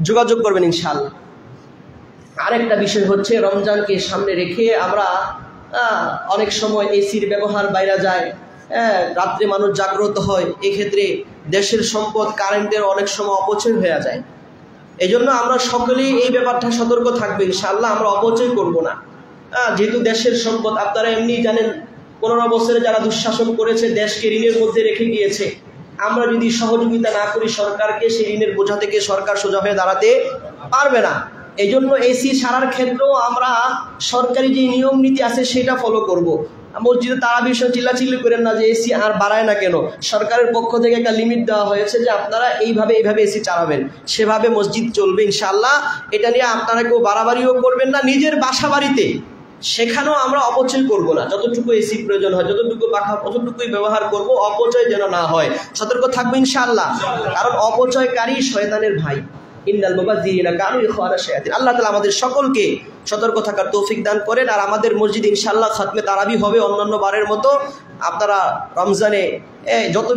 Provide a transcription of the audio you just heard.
যোগাযোগ করবেন ইনশাআল্লাহ। আরেকটা বিষয় হচ্ছে, রমজানকে সামনে রেখে আমরা অনেক সময় এসির ব্যবহার বাইরে যায়, রাত্রে মানুষ জাগ্রত হয়, এক্ষেত্রে দেশের সম্পদ কারেন্টের অনেক সময় অপচয় হয়ে যায়। এই জন্য আমরা সকলেই এই ব্যাপারটা সতর্ক থাকবে ইনশাআল্লাহ, আমরা অপচয় করব না। যেহেতু দেশের সম্পদ আপনারা এমনি জানেন, 15 বছরে যারা দুঃশাসন করেছে দেশকে ঋণের মধ্যে রেখে গিয়েছে, আমরা যদি সহযোগিতা না করি সরকারকে, সেই ঋণের বোঝা থেকে সরকার সোজা হয়ে দাঁড়াতে পারবে না। এই জন্য এসি সারার ক্ষেত্রেও আমরা সরকারি যে নিয়ম নীতি আছে সেটা ফলো করব। মসজিদে তারাবির বিষয় চিল্লাচিল্লি করেন না যে এসি আর বাড়ায় না কেন, সরকারের পক্ষ থেকে একটা লিমিট দেওয়া হয়েছে যে আপনারা এইভাবে এসি চালাবেন, সেভাবে মসজিদ চলবে ইনশাআল্লাহ। এটা নিয়ে আপনারা কেউ বাড়াবাড়িও করবেন না। নিজের বাসা বাড়িতে সেখানেও আমরা অপচয় করব না, যতটুকু এসি প্রয়োজন হয়, যতটুকু পাখা অতটুকুই ব্যবহার করব, অপচয় যেন না হয়, সতর্ক থাকবো ইনশাআল্লাহ। কারণ অপচয়কারী শয়তানের ভাই, ইন্নাল মুবাযযিরিনা কানু ইখওয়ানা শায়াতিন। আল্লাহ তাআলা আমাদের সকলকে সতর্ক থাকার তৌফিক দান করেন। আর আমাদের মসজিদ ইনশাআল্লাহ খাতমে তারাবি হবে অন্যান্য বারের মতো। আপনারা রমজানে যত